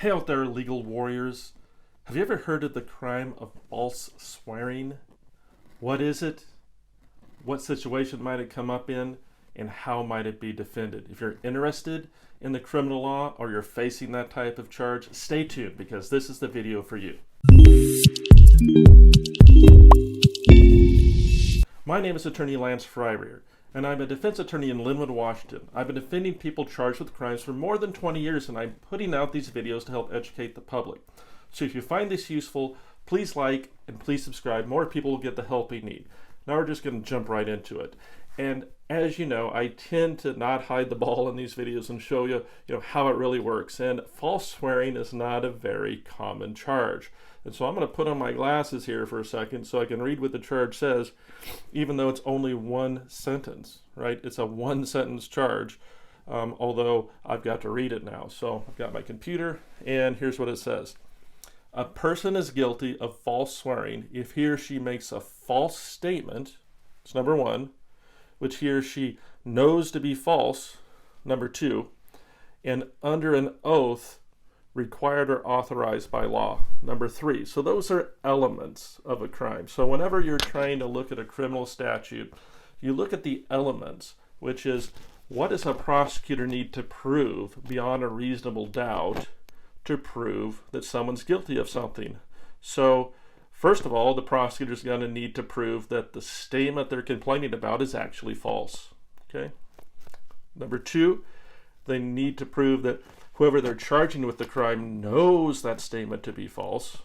Hey out there, legal warriors. Have you ever heard of the crime of false swearing? What is it? What situation might it come up in? And how might it be defended? If you're interested in the criminal law or you're facing that type of charge, stay tuned because this is the video for you. My name is Attorney Lance Fryrear, and I'm a defense attorney in Linwood, Washington. I've been defending people charged with crimes for more than 20 years, and I'm putting out these videos to help educate the public. So if you find this useful, please like and please subscribe. More people will get the help they need. Now we're just going to jump right into it. And as you know, I tend to not hide the ball in these videos and show you, how it really works. And false swearing is not a very common charge. And so I'm going to put on my glasses here for a second so I can read what the charge says, even though it's only one sentence, right? It's a one sentence charge, although I've got to read it now. So I've got my computer, and here's what it says. A person is guilty of false swearing if he or she makes a false statement, it's number one, which he or she knows to be false, number two, and under an oath required or authorized by law, number three. So those are elements of a crime. So whenever you're trying to look at a criminal statute, you look at the elements, which is what does a prosecutor need to prove beyond a reasonable doubt to prove that someone's guilty of something. So first of all, the prosecutor's going to need to prove that the statement they're complaining about is actually false. Okay. Number two, they need to prove that whoever they're charging with the crime knows that statement to be false.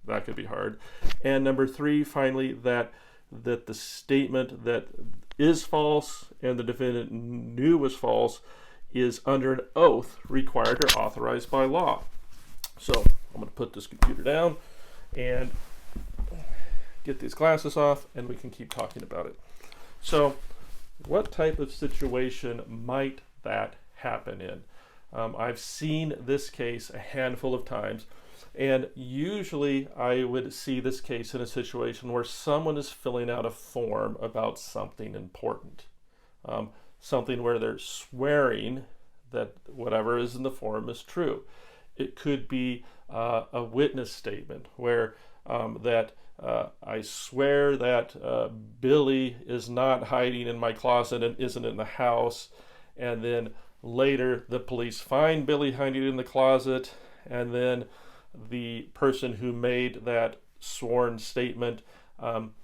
That could be hard. And number three, finally, that the statement that is false and the defendant knew was false is under an oath required or authorized by law. So I'm going to put this computer down and get these glasses off, and we can keep talking about it. So what type of situation might that happen in? I've seen this case a handful of times, and usually I would see this case in a situation where someone is filling out a form about something important, something where they're swearing that whatever is in the form is true. It could be a witness statement where I swear that Billy is not hiding in my closet and isn't in the house, and then later the police find Billy hiding in the closet, and then the person who made that sworn statement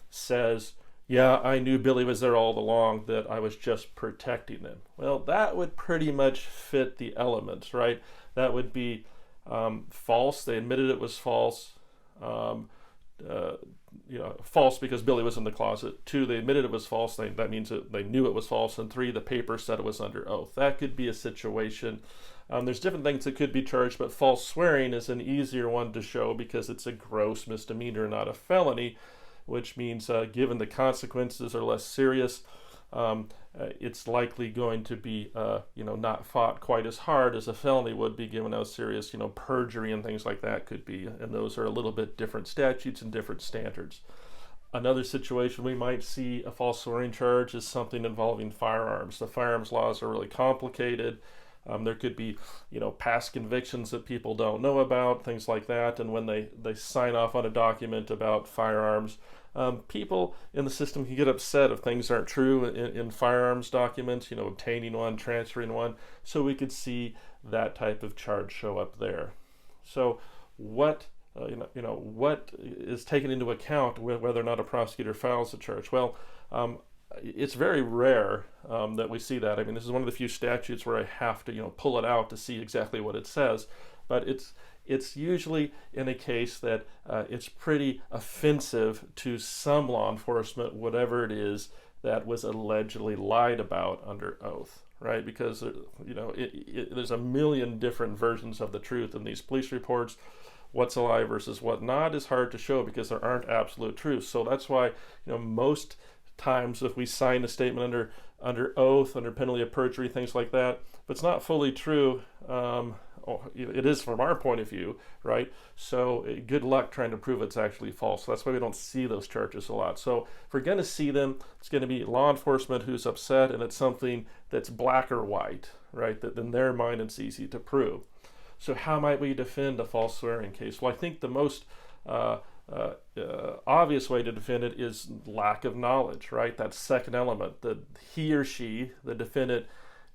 says, yeah, I knew Billy was there all along, that I was just protecting them. Well, that would pretty much fit the elements, right? That would be false. They admitted it was false. False because Billy was in the closet. Two, they admitted it was false. That means that they knew it was false. And three, the paper said it was under oath. That could be a situation. There's different things that could be charged, but false swearing is an easier one to show because it's a gross misdemeanor, not a felony, which means given the consequences are less serious, it's likely going to be not fought quite as hard as a felony would be, given how serious perjury and things like that could be, and those are a little bit different statutes and different standards. Another situation we might see a false swearing charge is something involving firearms. The firearms laws are really complicated. There could be past convictions that people don't know about, things like that, and when they sign off on a document about firearms, people in the system can get upset if things aren't true in firearms documents, obtaining one, transferring one. So we could see that type of charge show up there. So what what is taken into account whether or not a prosecutor files a charge? Well, it's very rare that we see that. I mean, this is one of the few statutes where I have to pull it out to see exactly what it says, but it's usually in a case that it's pretty offensive to some law enforcement, whatever it is that was allegedly lied about under oath, right? Because there's a million different versions of the truth in these police reports. What's a lie versus what not is hard to show because there aren't absolute truths. So that's why most times if we sign a statement under oath, under penalty of perjury, things like that, if it's not fully true, it is from our point of view, right? So good luck trying to prove it's actually false. So that's why we don't see those charges a lot. So if we're going to see them, it's going to be law enforcement who's upset, and it's something that's black or white, right? That in their mind it's easy to prove. So how might we defend a false swearing case? Well, I think the most obvious way to defend it is lack of knowledge, right? That second element, that he or she, the defendant,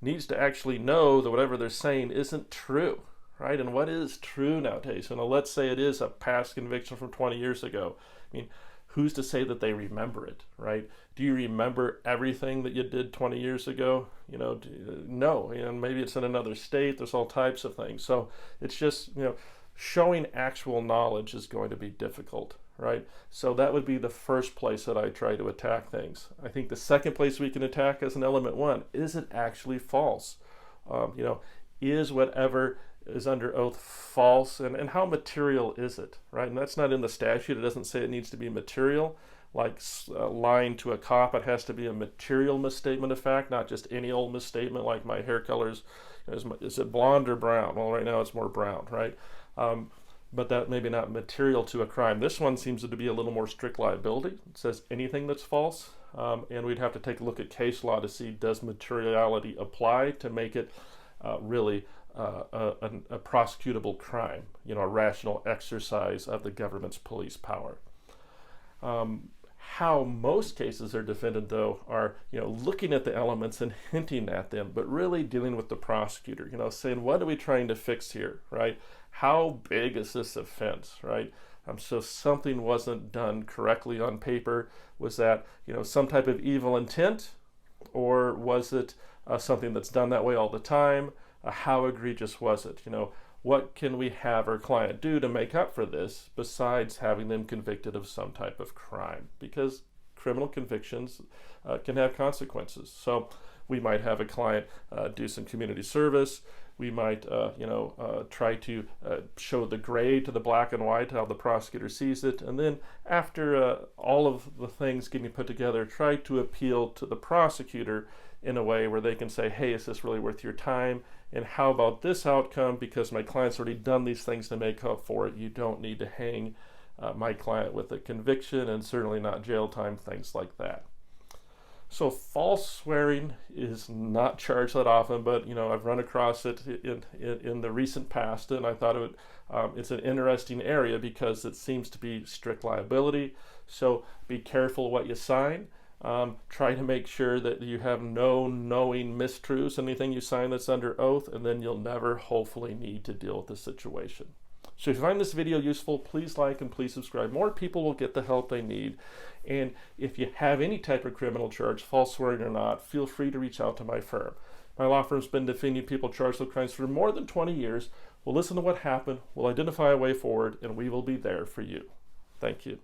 needs to actually know that whatever they're saying isn't true, right? And what is true nowadays? And let's say it is a past conviction from 20 years ago. I mean, who's to say that they remember it, right? Do you remember everything that you did 20 years ago? No, maybe it's in another state. There's all types of things. So it's just, showing actual knowledge is going to be difficult, right? So that would be the first place that I try to attack things. I think the second place we can attack is in element one. Is it actually false? Is whatever is under oath false, and how material is it, right? And that's not in the statute. It doesn't say it needs to be material. Like lying to a cop, it has to be a material misstatement of fact, not just any old misstatement like my hair color's, is it blonde or brown? Well, right now it's more brown, right? But that maybe not material to a crime. This one seems to be a little more strict liability. It says anything that's false, and we'd have to take a look at case law to see does materiality apply to make it really a prosecutable crime, a rational exercise of the government's police power. How most cases are defended, though, are looking at the elements and hinting at them, but really dealing with the prosecutor, saying, what are we trying to fix here, right? How big is this offense, right? So something wasn't done correctly on paper. Was that some type of evil intent, or was it something that's done that way all the time? How egregious was it? What can we have our client do to make up for this besides having them convicted of some type of crime? Because criminal convictions can have consequences. So we might have a client do some community service. We might, try to show the gray to the black and white, how the prosecutor sees it. And then after all of the things getting put together, try to appeal to the prosecutor in a way where they can say, hey, is this really worth your time? And how about this outcome? Because my client's already done these things to make up for it. You don't need to hang my client with a conviction, and certainly not jail time, things like that. So false swearing is not charged that often, but I've run across it in the recent past, and I thought it's an interesting area because it seems to be strict liability. So be careful what you sign. Try to make sure that you have no knowing mistruths, anything you sign that's under oath, and then you'll never hopefully need to deal with the situation. So if you find this video useful, please like and please subscribe. More people will get the help they need. And if you have any type of criminal charge, false swearing or not, feel free to reach out to my firm. My law firm's been defending people charged with crimes for more than 20 years. We'll listen to what happened, we'll identify a way forward, and we will be there for you. Thank you.